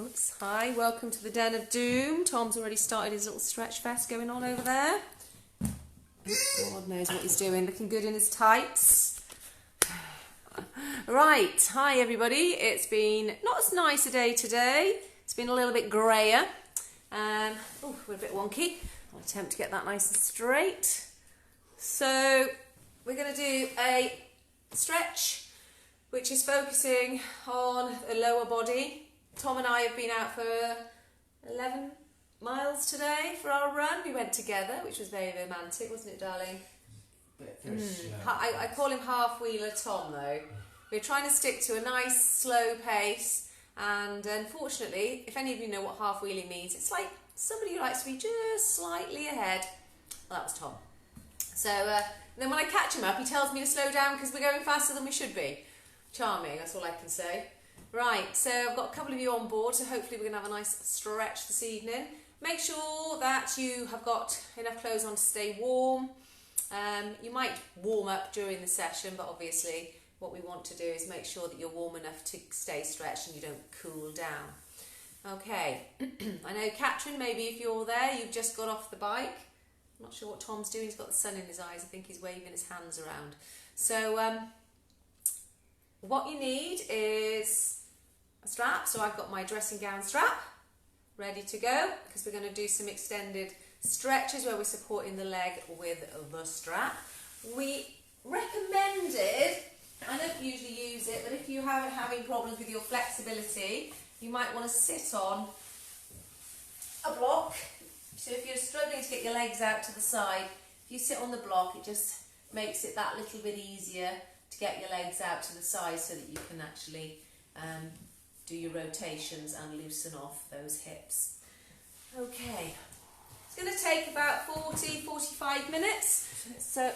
Oops, hi, welcome to the Den of Doom. Tom's already started his little stretch fest going on over there. God knows what he's doing, looking good in his tights. Right, hi everybody. It's been not as nice a day today. It's been a little bit grayer. We're a bit wonky. I'll attempt to get that nice and straight. So we're going to do a stretch which is focusing on the lower body. Tom and I have been out for 11 miles today for our run. We went together, which was very romantic, wasn't it, darling? I call him half-wheeler Tom, though. We're trying to stick to a nice, slow pace, and unfortunately, if any of you know what half-wheeling means, it's like somebody who likes to be just slightly ahead. Well, that was Tom. So then when I catch him up, he tells me to slow down because we're going faster than we should be. Charming, that's all I can say. Right, so I've got a couple of you on board, so hopefully we're going to have a nice stretch this evening. Make sure that you have got enough clothes on to stay warm. You might warm up during the session, but obviously what we want to do is make sure that you're warm enough to stay stretched and you don't cool down. Okay, I know Catherine, maybe if you're there, you've just got off the bike. I'm not sure what Tom's doing, he's got the sun in his eyes, I think he's waving his hands around. So what you need is a strap. So I've got my dressing gown strap ready to go because we're going to do some extended stretches where we're supporting the leg with the strap. We recommended, I don't usually use it, but if you are having problems with your flexibility, you might want to sit on a block. So if you're struggling to get your legs out to the side, if you sit on the block, it just makes it that little bit easier to get your legs out to the side so that you can actually do your rotations and loosen off those hips. Okay, it's going to take about 40-45 minutes. So,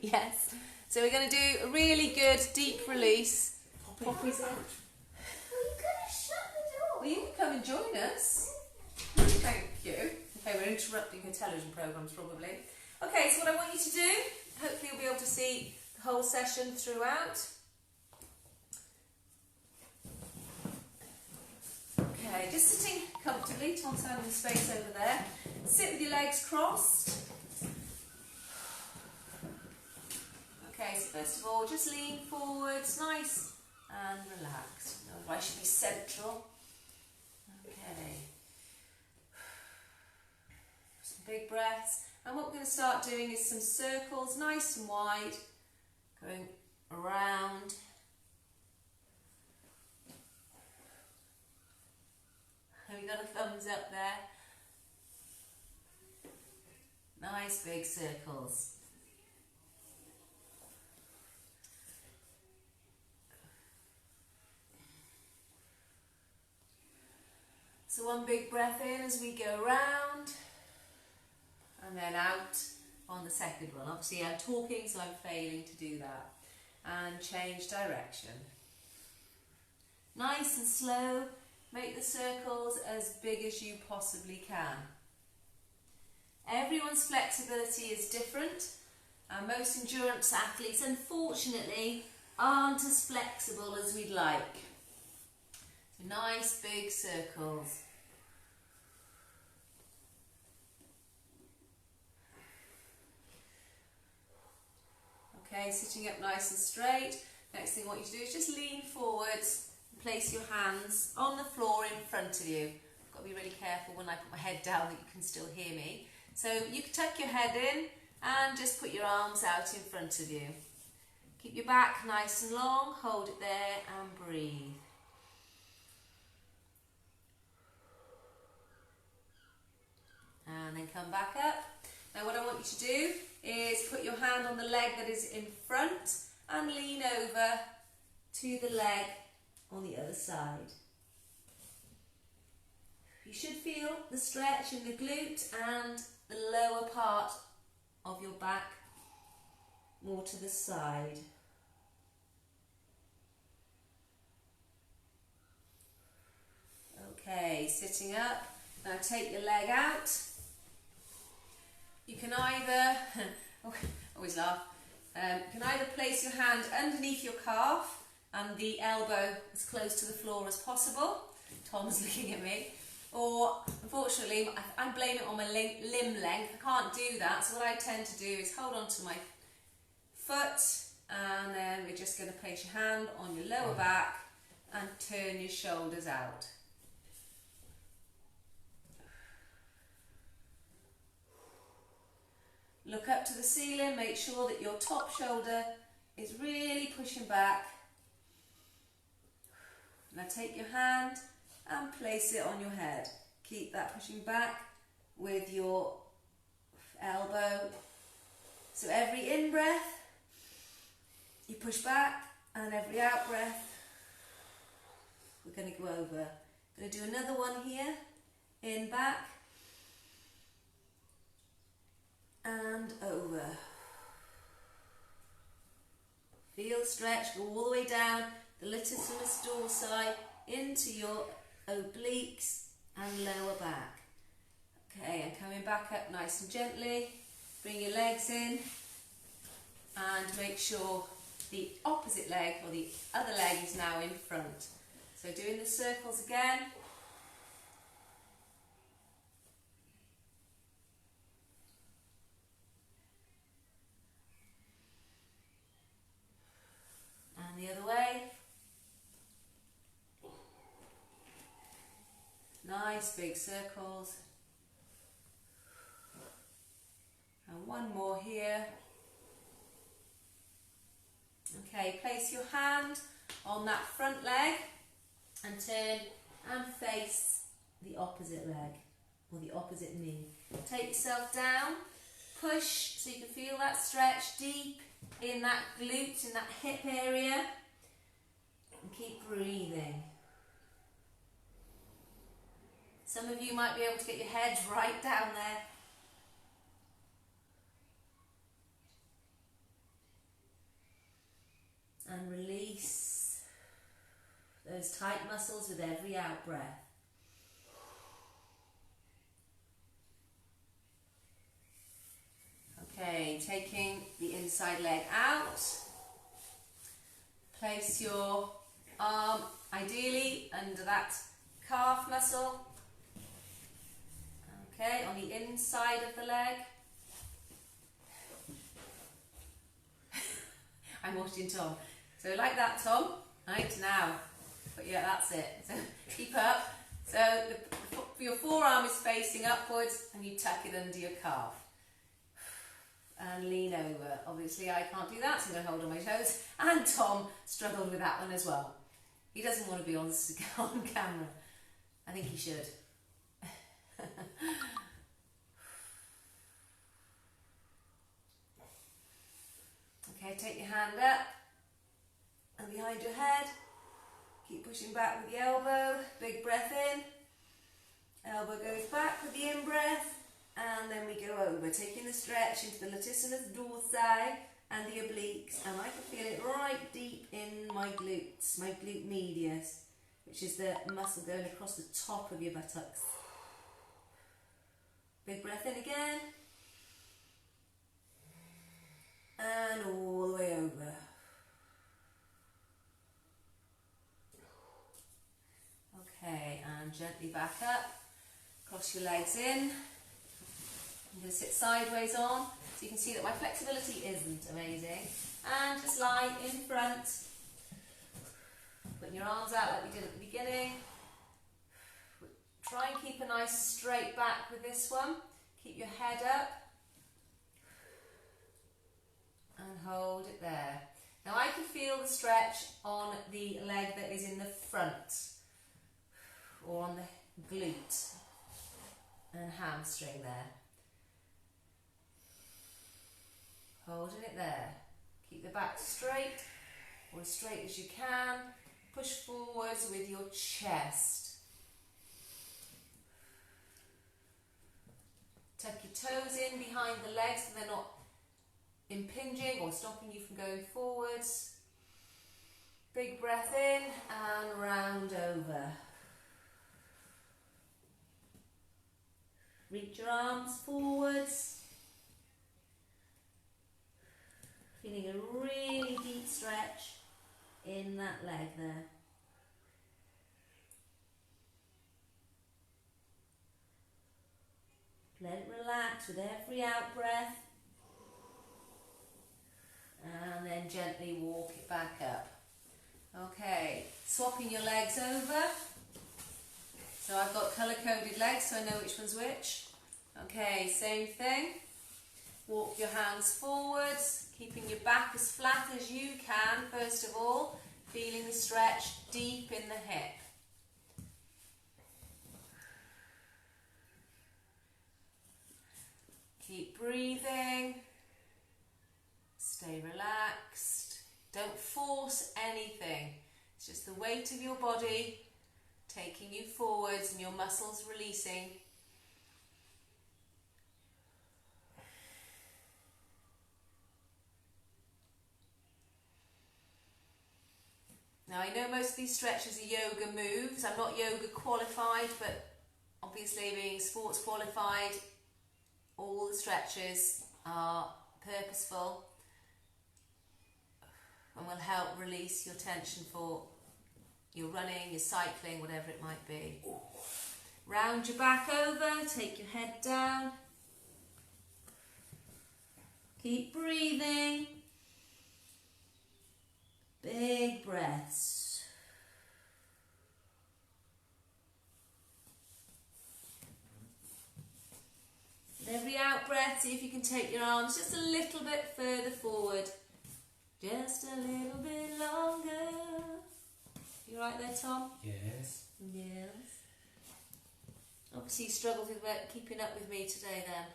yes. So we're going to do a really good deep release. Poppy's out. Well, you could have shut the door. Well, you can come and join us. Thank you. Okay, we're interrupting her television programmes probably. Okay, so what I want you to do, hopefully you'll be able to see the whole session throughout. Okay, just sitting comfortably. Tom's found the space over there. Sit with your legs crossed. Okay, so first of all, just lean forwards, nice and relaxed. No, I should be central. Okay. Some big breaths. And what we're going to start doing is some circles, nice and wide, going around. Have you got a thumbs up there? Nice big circles. So one big breath in as we go round, and then out on the second one. Obviously I'm talking, so I'm failing to do that. And change direction. Nice and slow. Make the circles as big as you possibly can. Everyone's flexibility is different, and most endurance athletes, unfortunately, aren't as flexible as we'd like. So nice big circles. Okay, sitting up nice and straight. Next thing I want you to do is just lean forwards. Place your hands on the floor in front of you. I've got to be really careful when I put my head down that you can still hear me. So you can tuck your head in and just put your arms out in front of you. Keep your back nice and long, hold it there and breathe. And then come back up. Now what I want you to do is put your hand on the leg that is in front and lean over to the leg on the other side. You should feel the stretch in the glute and the lower part of your back more to the side. Okay, sitting up. Now take your leg out. You can either, always laugh, you can either place your hand underneath your calf and the elbow as close to the floor as possible, Tom's looking at me. Or, unfortunately, I blame it on my limb length. I can't do that, so what I tend to do is hold on to my foot, and then we're just going to place your hand on your lower back and turn your shoulders out. Look up to the ceiling, make sure that your top shoulder is really pushing back. Now take your hand and place it on your head. Keep that pushing back with your elbow. So every in-breath, you push back, and every out-breath, we're going to go over. Going to do another one here, in, back, and over. Feel the stretch, go all the way down the latissimus dorsi into your obliques and lower back. Okay, and coming back up nice and gently. Bring your legs in and make sure the opposite leg or the other leg is now in front. So doing the circles again. And the other way. Nice big circles. And one more here. Okay, place your hand on that front leg and turn and face the opposite leg or the opposite knee. Take yourself down, push so you can feel that stretch deep in that glute, in that hip area, and keep breathing. Some of you might be able to get your heads right down there. And release those tight muscles with every out breath. Okay, taking the inside leg out. Place your arm ideally under that calf muscle. Okay, on the inside of the leg. I'm watching Tom. So like that, Tom. Right, now. But yeah, that's it. So keep up. So your forearm is facing upwards and you tuck it under your calf. And lean over. Obviously I can't do that, so I'm going to hold on my toes. And Tom struggled with that one as well. He doesn't want to be on camera. I think he should. Okay, take your hand up and behind your head. Keep pushing back with the elbow. Big breath in. Elbow goes back with the in-breath. And then we go over, taking the stretch into the latissimus dorsi and the obliques. And I can feel it right deep in my glutes, my glute medius, which is the muscle going across the top of your buttocks. Big breath in again. And all the way over. Okay, and gently back up. Cross your legs in. I'm going to sit sideways on, so you can see that my flexibility isn't amazing. And just lie in front. Putting your arms out like we did at the beginning. Try and keep a nice straight back with this one. Keep your head up. And hold it there. Now I can feel the stretch on the leg that is in the front. Or on the glute and hamstring there. Holding it there. Keep the back straight, or as straight as you can. Push forwards with your chest. Tuck your toes in behind the legs so they're not impinging or stopping you from going forwards. Big breath in and round over. Reach your arms forwards. Feeling a really deep stretch in that leg there. relax with every out breath. And then gently walk it back up. Okay, swapping your legs over. So I've got colour-coded legs, so I know which one's which. Okay, same thing. Walk your hands forwards, keeping your back as flat as you can, first of all. Feeling the stretch deep in the hip. Keep breathing. Stay relaxed. Don't force anything. It's just the weight of your body taking you forwards and your muscles releasing. Now I know most of these stretches are yoga moves. I'm not yoga qualified, but obviously being sports qualified, all the stretches are purposeful and will help release your tension for your running, your cycling, whatever it might be. Round your back over, take your head down. Keep breathing. Big breaths. With every out breath, see if you can take your arms just a little bit further forward. Just a little bit longer. You right there, Tom? Yes. Yes. Obviously you struggled with keeping up with me today then.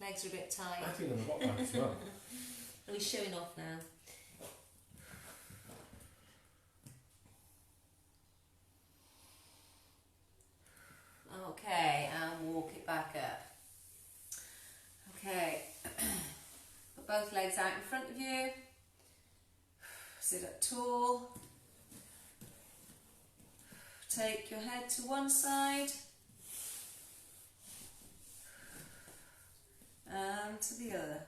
Legs are a bit tight. I think I've got back as well. Are we showing off now? Okay, and walk it back up. Okay, put both legs out in front of you. Sit up tall. Take your head to one side and to the other.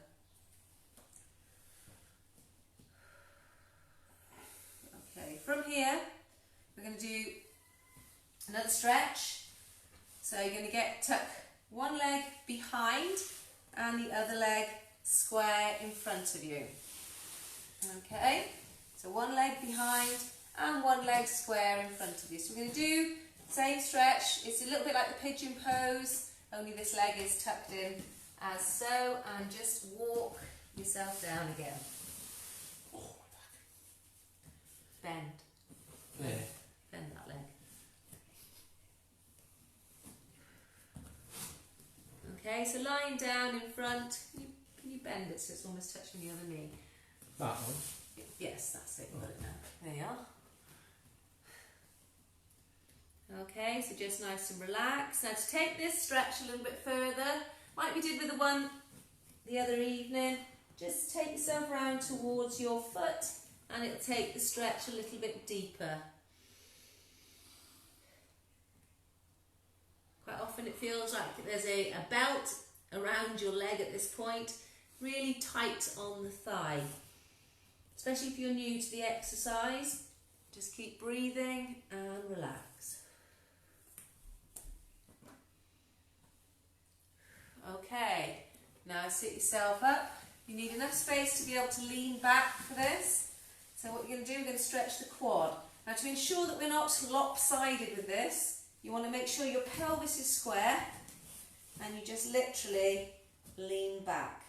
Okay, from here we're going to do another stretch. So you're going to tuck one leg behind and the other leg square in front of you. Okay, so one leg behind and one leg square in front of you. So we're going to do the same stretch. It's a little bit like the pigeon pose, only this leg is tucked in as so, and just walk yourself down again. Oh, my back. Bend. There. Bend that leg. Okay, so lying down in front, can you bend it so it's almost touching the other knee? That one. Yes, that's it, got it now. There you are. Okay, so just nice and relaxed. Now to take this stretch a little bit further, like we did with the one the other evening, just take yourself round towards your foot and it'll take the stretch a little bit deeper. Quite often it feels like there's a belt around your leg at this point, really tight on the thigh. Especially if you're new to the exercise, just keep breathing and relax. Okay, now sit yourself up. You need enough space to be able to lean back for this. So what you're going to do, we're going to stretch the quad. Now to ensure that we're not lopsided with this, you want to make sure your pelvis is square and you just literally lean back.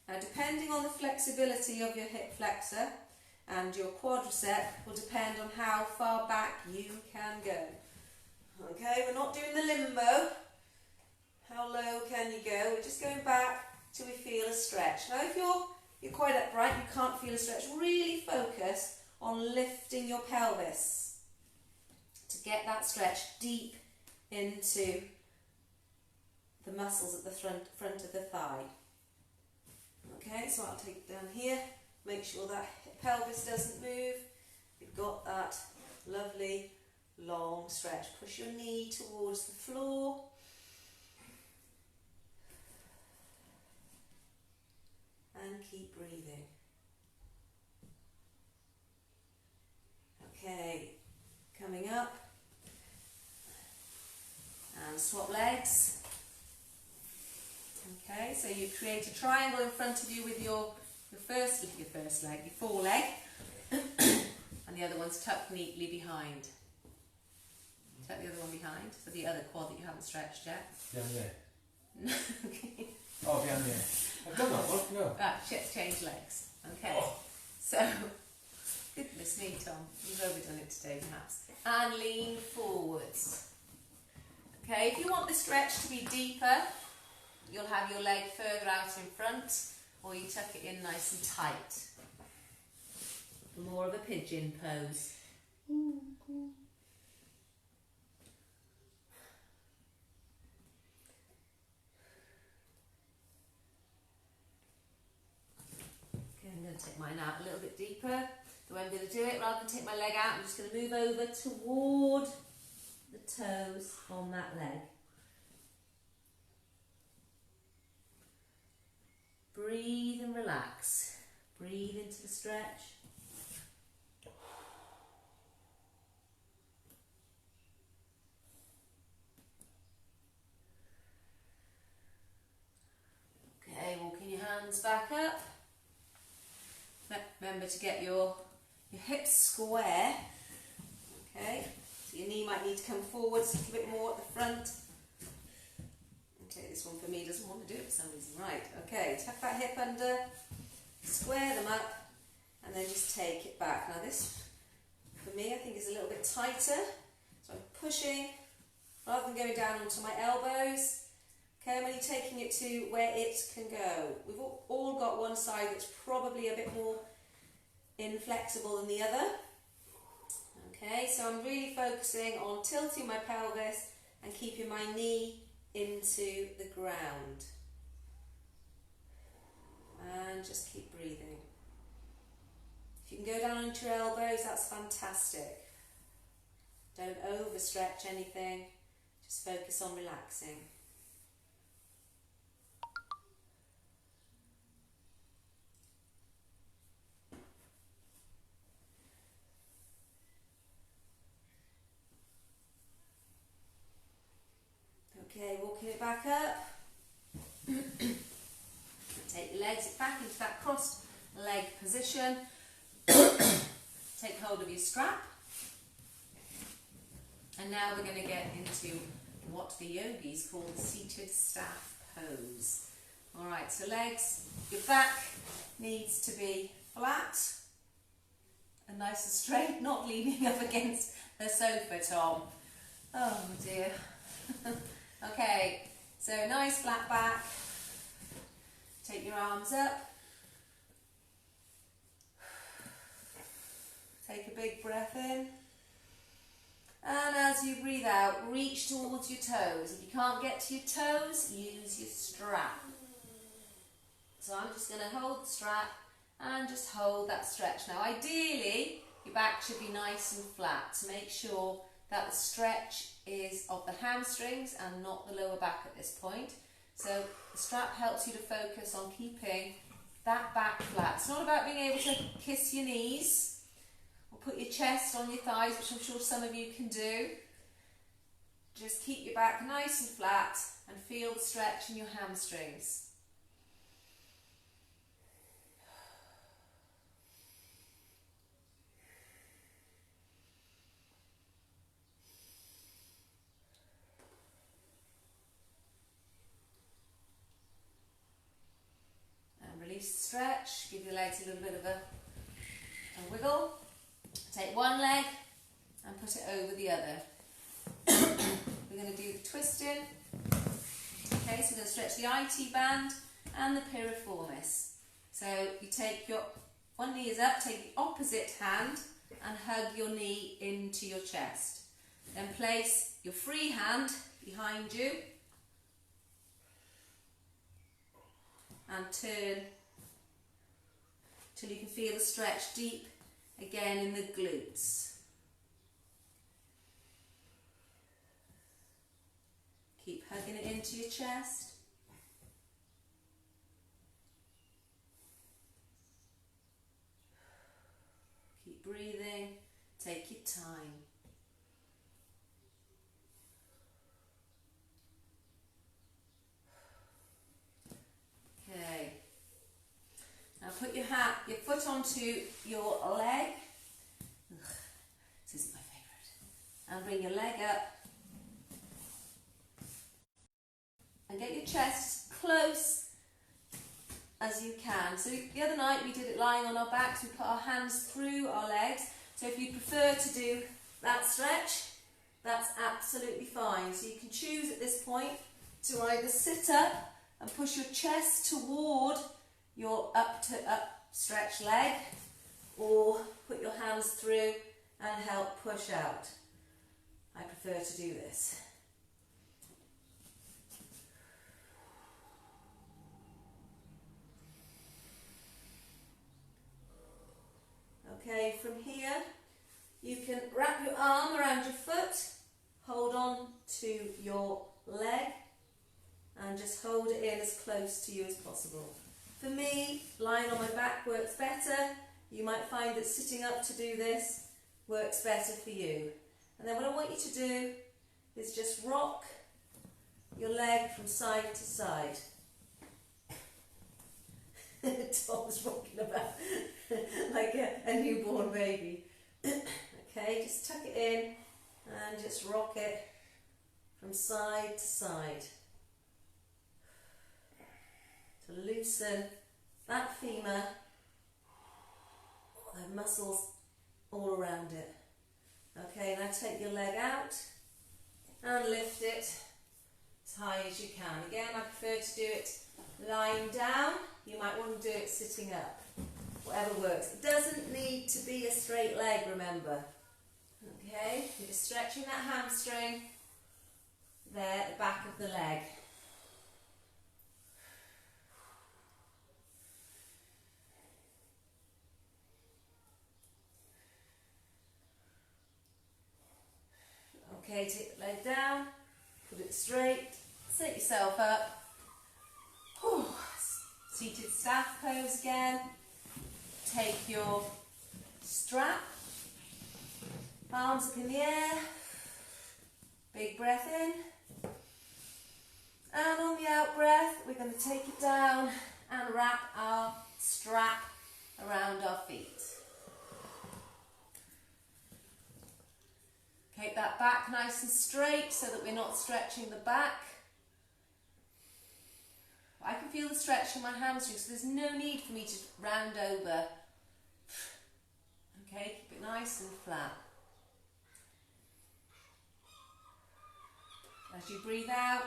Now depending on the flexibility of your hip flexor and your quadricep will depend on how far back you can go. Okay, we're not doing the limbo. How low can you go? We're just going back till we feel a stretch. Now if you're quite upright, you can't feel a stretch, really focus on lifting your pelvis to get that stretch deep into the muscles at the front of the thigh. Okay, so I'll take it down here, make sure that pelvis doesn't move. You've got that lovely long stretch. Push your knee towards the floor. And keep breathing. Okay, coming up. And swap legs. Okay, so you create a triangle in front of you with your first leg, your foreleg, and the other one's tucked neatly behind. Tuck the other one behind, so the other quad that you haven't stretched yet. Behind there. Okay. Oh, behind there. I've done that one, no. Change legs. Okay. Oh. So, goodness me, Tom, you've overdone it today perhaps. And lean forwards. Okay, if you want the stretch to be deeper, you'll have your leg further out in front, or you tuck it in nice and tight. More of a pigeon pose. Okay, I'm going to take mine out a little bit deeper. The way I'm going to do it, rather than take my leg out, I'm just going to move over toward the toes on that leg. Breathe and relax. Breathe into the stretch. Okay, walking your hands back up. Remember to get your hips square. Okay, so your knee might need to come forwards a little bit more at the front. Okay, this one for me doesn't want to do it for some reason. Right, okay, tuck that hip under, square them up, and then just take it back. Now this, for me, I think is a little bit tighter, so I'm pushing, rather than going down onto my elbows. Okay, I'm only taking it to where it can go. We've all got one side that's probably a bit more inflexible than the other. Okay, so I'm really focusing on tilting my pelvis and keeping my knee into the ground. And just keep breathing. If you can go down onto your elbows, that's fantastic. Don't overstretch anything, just focus on relaxing. Okay, walking it back up. Take your legs back into that crossed leg position. Take hold of your strap. And now we're going to get into what the yogis call the seated staff pose. Alright, so legs, your back needs to be flat and nice and straight, not leaning up against the sofa, Tom. Oh dear. Okay, so nice flat back. Take your arms up. Take a big breath in. And as you breathe out, reach towards your toes. If you can't get to your toes, use your strap. So I'm just going to hold the strap and just hold that stretch. Now ideally, your back should be nice and flat to make sure that the stretch is of the hamstrings and not the lower back at this point. So the strap helps you to focus on keeping that back flat. It's not about being able to kiss your knees or put your chest on your thighs, which I'm sure some of you can do. Just keep your back nice and flat and feel the stretch in your hamstrings. Release the stretch, give your legs a little bit of a wiggle. Take one leg and put it over the other. We're going to do the twisting. Okay, so we're going to stretch the IT band and the piriformis. So you take your one knee is up, take the opposite hand and hug your knee into your chest. Then place your free hand behind you and turn till you can feel the stretch deep again in the glutes. Keep hugging it into your chest. Keep breathing, take your time. onto your leg. Ugh, this isn't my favourite. And bring your leg up. And get your chest close as you can. So the other night we did it lying on our backs. We put our hands through our legs. So if you prefer to do that stretch, that's absolutely fine. So you can choose at this point to either sit up and push your chest toward your up stretch leg, or put your hands through and help push out. I prefer to do this. Okay, from here you can wrap your arm around your foot, hold on to your leg and just hold it in as close to you as possible. For me, lying on my back works better. You might find that sitting up to do this works better for you. And then what I want you to do is just rock your leg from side to side. Tom's rocking about like a newborn baby. Okay, just tuck it in and just rock it from side to side to loosen that femur, the muscles all around it. Okay, now take your leg out and lift it as high as you can. Again, I prefer to do it lying down. You might want to do it sitting up, whatever works. It doesn't need to be a straight leg, remember. Okay, you're just stretching that hamstring there at the back of the leg. Okay, take the leg down, put it straight, sit yourself up. Whew. Seated staff pose again. Take your strap, arms up in the air, big breath in, and on the out breath we're going to take it down and wrap our strap around our feet. Keep that back nice and straight so that we're not stretching the back. I can feel the stretch in my hamstrings, so there's no need for me to round over. Okay, keep it nice and flat. As you breathe out,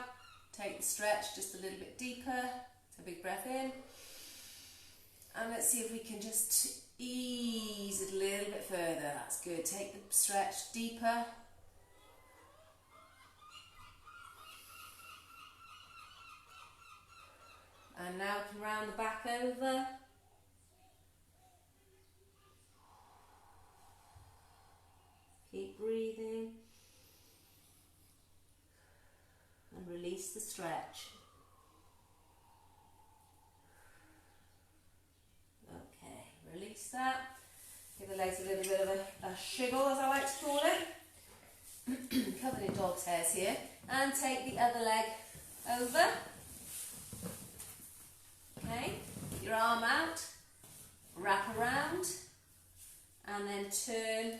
take the stretch just a little bit deeper. So big breath in. And let's see if we can just ease it a little bit further. That's good. Take the stretch deeper. And now we can round the back over. Keep breathing. And release the stretch. Okay, release that. Give the legs a little bit of a shiggle, as I like to call it. Covered in dog's hairs here. And take the other leg over. Okay, your arm out, wrap around, and then turn.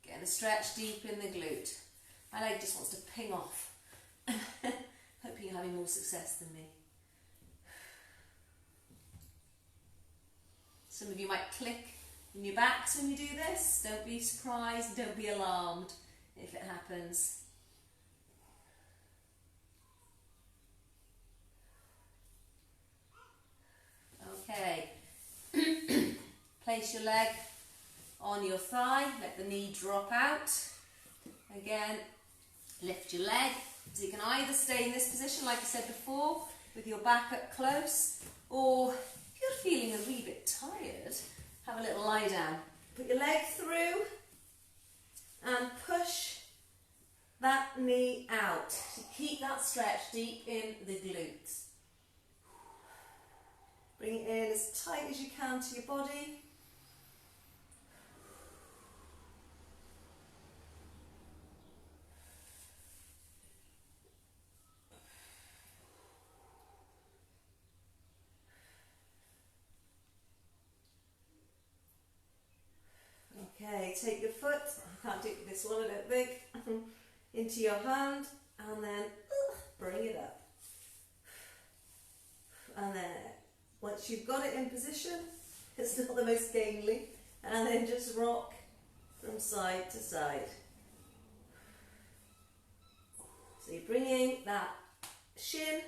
Getting a stretch deep in the glute. My leg just wants to ping off. Hoping you're having more success than me. Some of you might click in your backs when you do this. Don't be surprised, don't be alarmed if it happens. Okay. Place your leg on your thigh, let the knee drop out. Again, lift your leg. So you can either stay in this position, like I said before, with your back up close, or if you're feeling a wee bit tired, have a little lie down. Put your leg through and push that knee out to keep that stretch deep in the glutes. Bring it in as tight as you can to your body. take your foot, I can't do this one, I don't think, into your hand, and then bring it up. And then, once you've got it in position, it's not the most gainly, and then just rock from side to side. So you're bringing that shin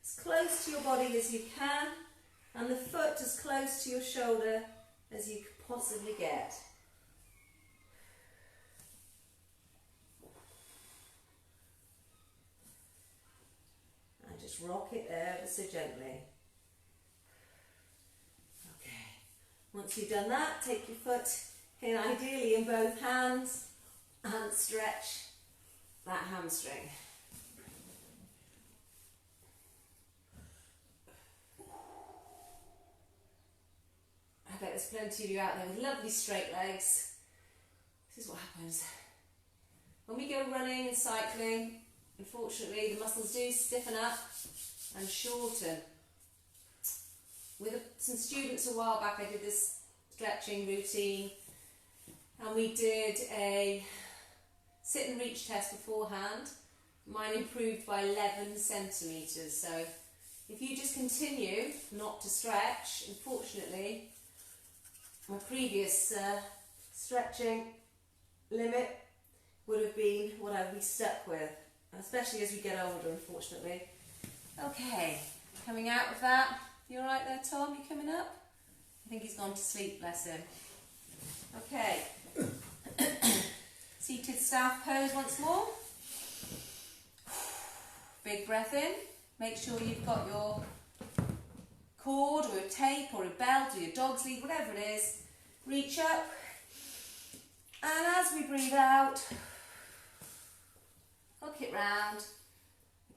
as close to your body as you can, and the foot as close to your shoulder as you could possibly get. And just rock it ever so gently. Okay. Once you've done that, take your foot in, ideally in both hands, and stretch that hamstring. I bet there's plenty of you out there with lovely straight legs. This is what happens. When we go running and cycling, unfortunately the muscles do stiffen up and shorten. With some students a while back I did this stretching routine, and we did a sit and reach test beforehand. Mine improved by 11 centimetres, so if you just continue not to stretch, unfortunately my previous stretching limit would have been what I'd be stuck with, especially as we get older, unfortunately. Okay, coming out of that. You alright there, Tom? You coming up? I think he's gone to sleep, bless him. Okay. Seated staff pose once more. Big breath in. Make sure you've got your cord or a tape or a belt or your dog's lead, whatever it is. Reach up, and as we breathe out, hook it round.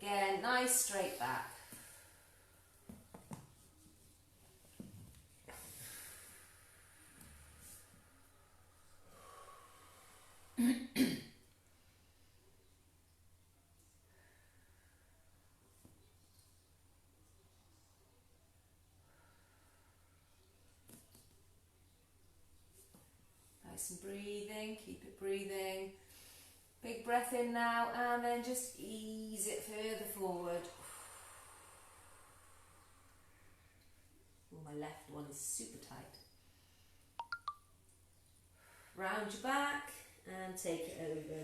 Again, nice straight back. Nice and breathing, keep it breathing. Big breath in now, and then just ease it further forward. Oh, my left one is super tight. Round your back and take it over.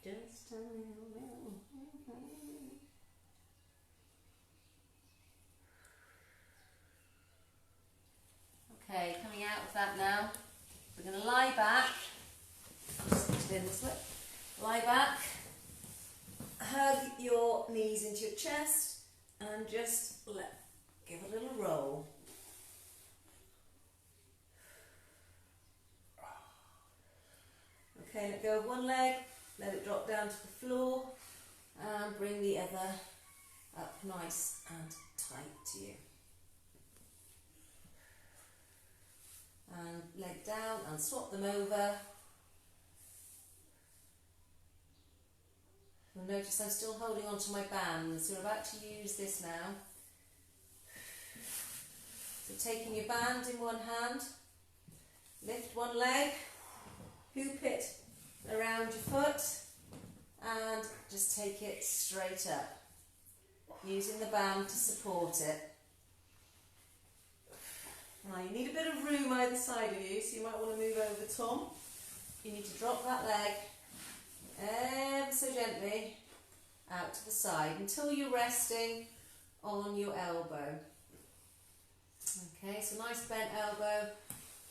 Just a little. Okay, coming out of that now, we're going to lie back. I'll just spin this way. Lie back, hug your knees into your chest, and just give a little roll. Okay, let go of one leg, let it drop down to the floor, and bring the other up nice and tight to you. And leg down and swap them over. You'll notice I'm still holding on to my bands, so we're about to use this now. So taking your band in one hand, lift one leg, hoop it around your foot, and just take it straight up, using the band to support it. Now you need a bit of room either side of you, so you might want to move over, Tom. You need to drop that leg ever so gently out to the side until you're resting on your elbow. Okay, so nice bent elbow.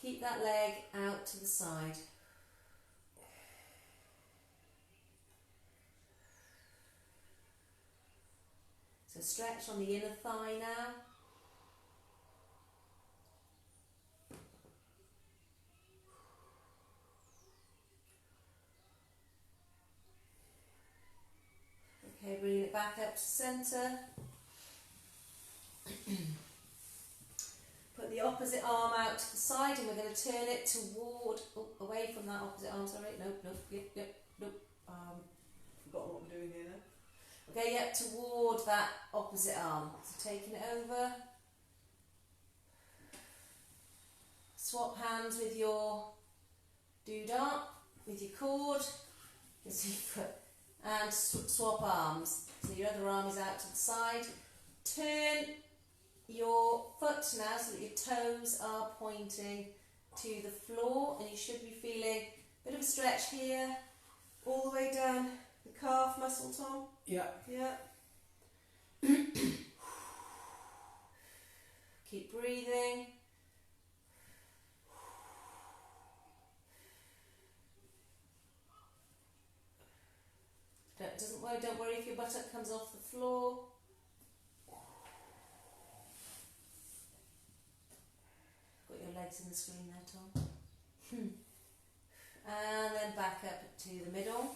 Keep that leg out to the side. So stretch on the inner thigh now. Okay, bring it back up to centre. Put the opposite arm out to the side, and we're going to turn it toward, away from that opposite arm, sorry, nope, forgot what we're doing here now. Okay, yep, toward that opposite arm. So taking it over. Swap hands with your doodah with your cord. And swap arms. So your other arm is out to the side. Turn your foot now so that your toes are pointing to the floor, and you should be feeling a bit of a stretch here, all the way down the calf muscle, Tom. Yeah. Yeah. Keep breathing. Don't worry if your buttock comes off the floor. Got your legs in the screen there, Tom. And then back up to the middle.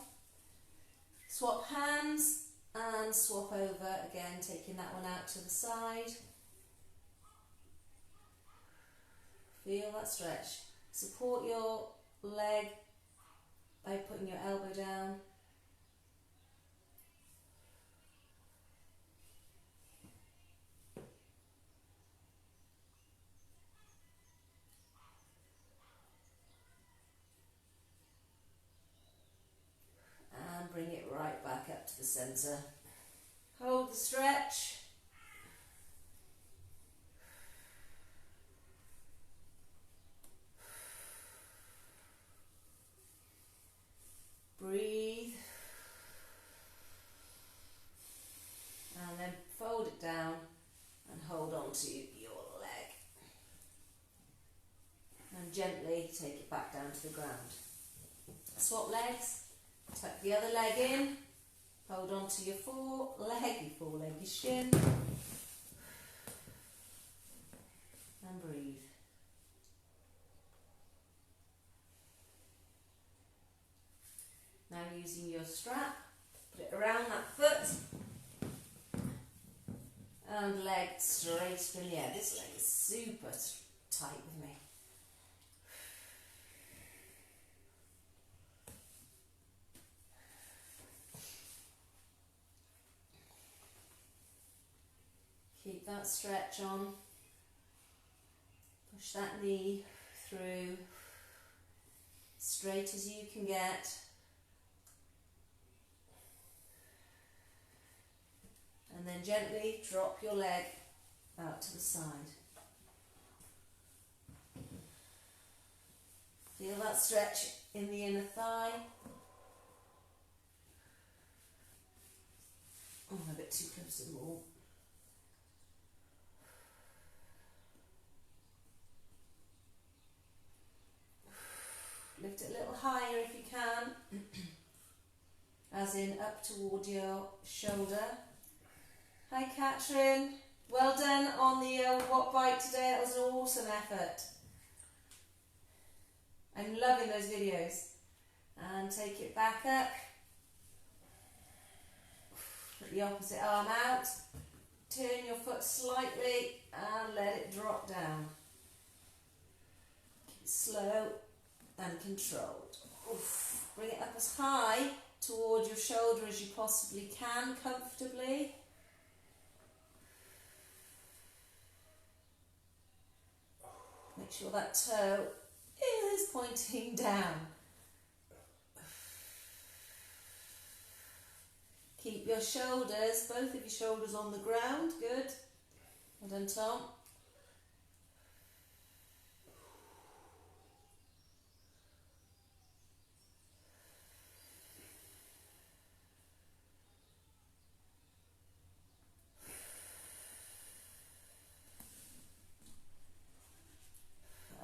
Swap hands and swap over again, taking that one out to the side. Feel that stretch. Support your leg by putting your elbow down. And bring it right back up to the centre. Hold the stretch. Breathe. And then fold it down and hold on to your leg. And gently take it back down to the ground. Swap legs. Tuck the other leg in. Hold on to your foreleg, your shin. And breathe. Now using your strap, put it around that foot. And leg straight through the air. This leg is super tight with me. Keep that stretch on. Push that knee through, straight as you can get. And then gently drop your leg out to the side. Feel that stretch in the inner thigh. Oh, I'm a bit too close to the wall. Lift it a little higher if you can, as in up toward your shoulder. Hi Catherine, well done on the watt bike today, that was an awesome effort. I'm loving those videos. And take it back up, put the opposite arm out, turn your foot slightly and let it drop down. Keep it slow and controlled. Oof. Bring it up as high towards your shoulder as you possibly can, comfortably. Make sure that toe is pointing down. Keep your shoulders, both of your shoulders on the ground. Good. Well done, Tom.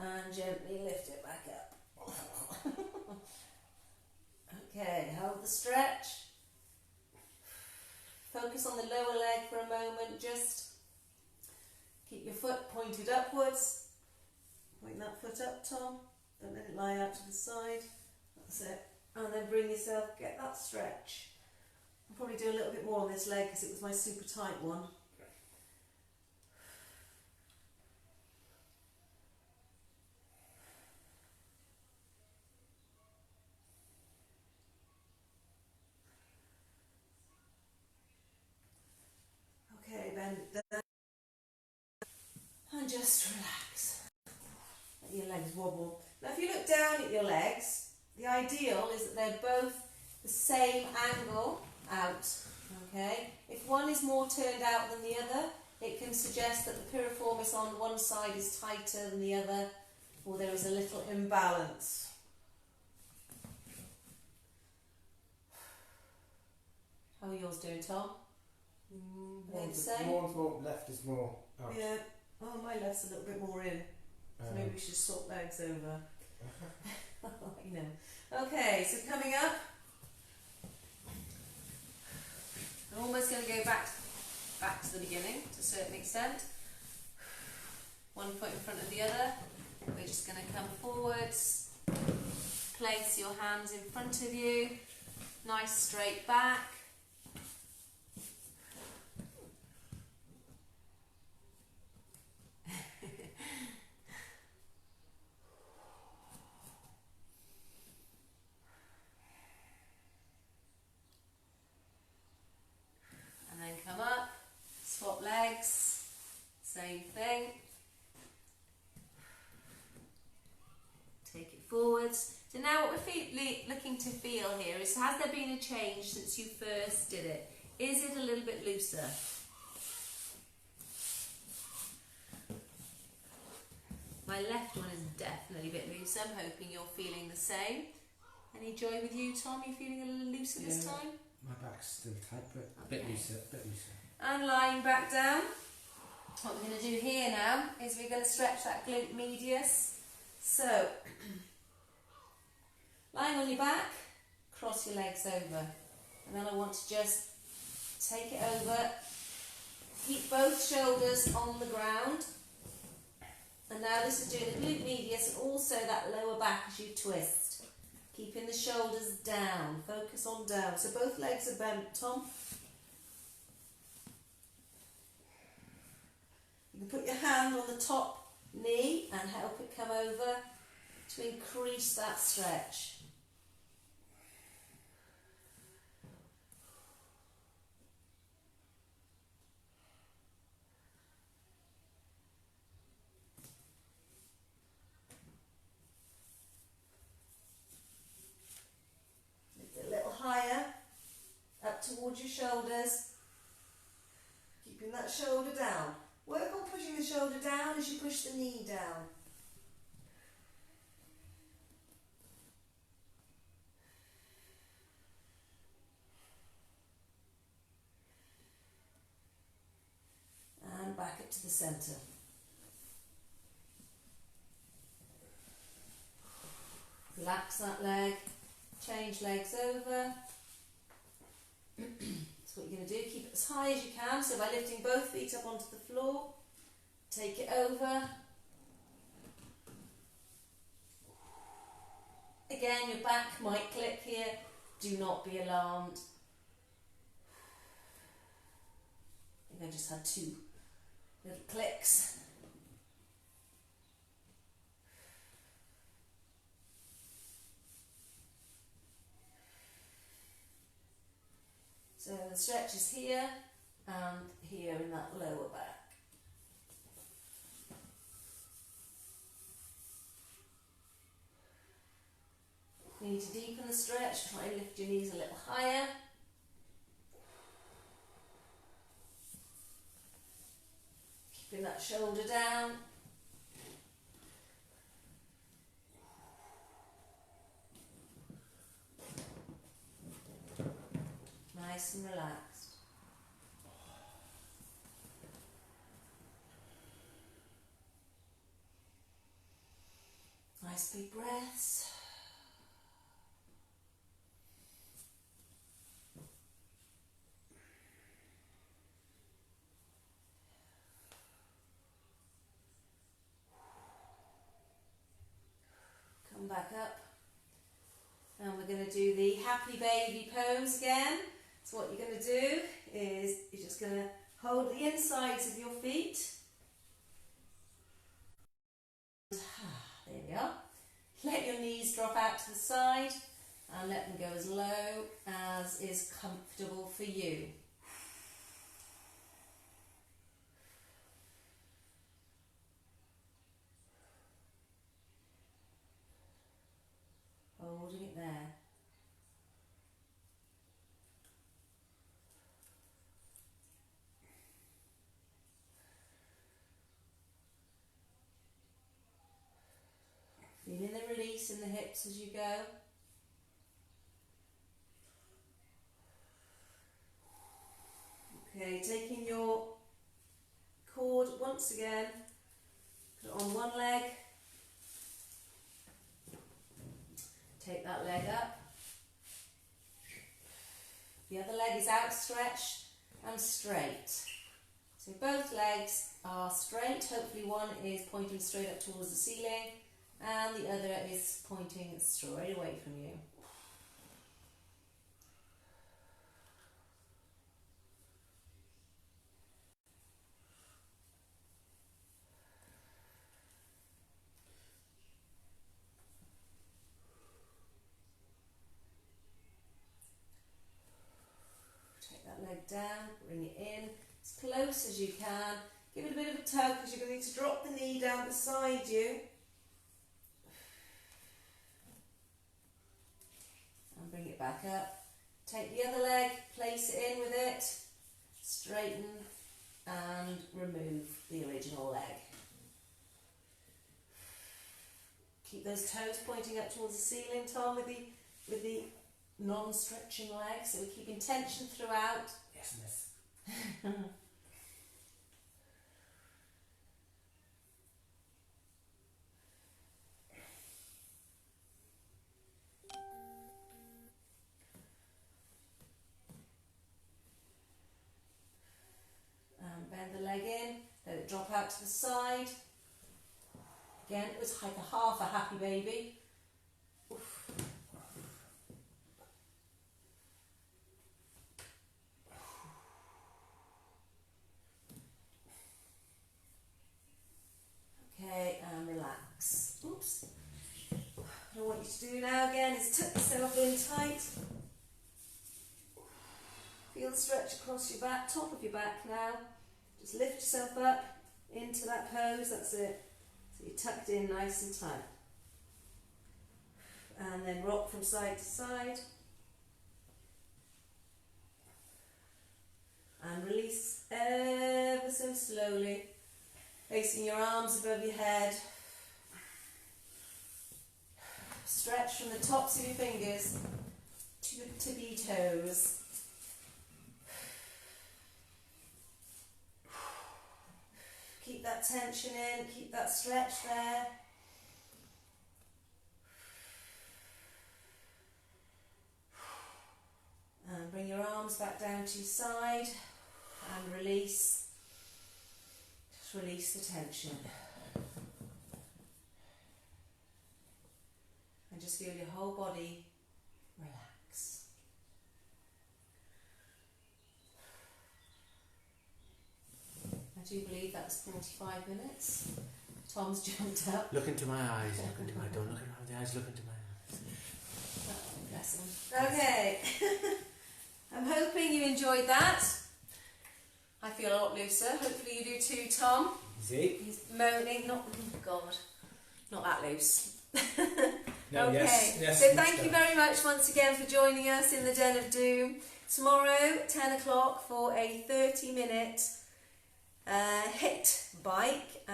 And gently lift it back up. Okay, hold the stretch. Focus on the lower leg for a moment. Just keep your foot pointed upwards. Point that foot up, Tom. Don't let it lie out to the side. That's it. And then bring yourself, get that stretch. I'll probably do a little bit more on this leg because it was my super tight one. Okay, bend it down and just relax. Let your legs wobble. Now if you look down at your legs, the ideal is that they're both the same angle out. Okay? If one is more turned out than the other, it can suggest that the piriformis on one side is tighter than the other, or there is a little imbalance. How are yours doing, Tom? Are they the same? One's more left is more out. Yeah. Oh, my left's a little bit more in. So maybe we should swap legs over. You know. Okay, so coming up. I'm almost going to go back to the beginning to a certain extent. One foot in front of the other. We're just going to come forwards. Place your hands in front of you. Nice straight back. Come up, swap legs, same thing. Take it forwards. So now what we're looking to feel here is, has there been a change since you first did it? Is it a little bit looser? My left one is definitely a bit loose. I'm hoping you're feeling the same. Any joy with you, Tom? Are you feeling a little looser this time? My back's still tight, but a bit looser, And lying back down. What we're going to do here now is we're going to stretch that glute medius. So, lying on your back, cross your legs over. And then I want to just take it over, keep both shoulders on the ground. And now this is doing the glute medius and also that lower back as you twist. Keeping the shoulders down, focus on down. So both legs are bent, Tom. You can put your hand on the top knee and help it come over to increase that stretch. Higher, up towards your shoulders, keeping that shoulder down. Work on pushing the shoulder down as you push the knee down. And back up to the centre. Relax that leg. Change legs over. That's what you're going to do. Keep it as high as you can. So by lifting both feet up onto the floor, take it over. Again, your back might click here. Do not be alarmed. I think I just had 2 little clicks. So the stretch is here and here in that lower back. You need to deepen the stretch, try and lift your knees a little higher. Keeping that shoulder down. Nice and relaxed. Nice big breaths. Come back up. And we're going to do the happy baby pose again. So what you're going to do is you're just going to hold the insides of your feet. There we are. Let your knees drop out to the side and let them go as low as is comfortable for you. releasing the hips as you go. Okay, taking your cord once again, put it on one leg, take that leg up. The other leg is outstretched and straight. So both legs are straight, hopefully one is pointing straight up towards the ceiling and the other is pointing straight away from you. Take that leg down, bring it in as close as you can. Give it a bit of a tug because you're going to need to drop the knee down beside you. And bring it back up. Take the other leg, place it in with it, straighten and remove the original leg. Keep those toes pointing up towards the ceiling, Tom, with the non-stretching leg, so we're keeping tension throughout. Yes, miss. Bend the leg in, let it drop out to the side. Again, it was like a half a happy baby. Oof. Okay, and relax. Oops. What I want you to do now again is tuck yourself in tight. Feel the stretch across your back, top of your back now. Just lift yourself up into that pose, that's it. So you're tucked in nice and tight. And then rock from side to side. And release ever so slowly. Placing your arms above your head. Stretch from the tops of your fingers to the tippy toes. Keep that tension in, keep that stretch there. And bring your arms back down to your side and release. Just release the tension. And just feel your whole body relax. I do believe that was 45 minutes. Tom's jumped up. Look into my eyes, look into my, don't look around the eyes, look into my eyes. Oh, bless him. Okay. I'm hoping you enjoyed that. I feel a lot looser. Hopefully you do too, Tom. See? He's moaning. Not, oh God, not that loose. No, okay. yes, so thank you very much once again for joining us in the Den of Doom. Tomorrow, 10 o'clock for a 30-minute HIIT bike.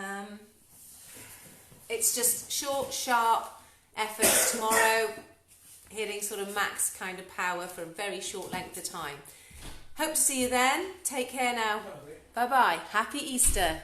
It's just short, sharp efforts tomorrow, hitting sort of max kind of power for a very short length of time. Hope to see you then. Take care now. Bye-bye. Happy Easter.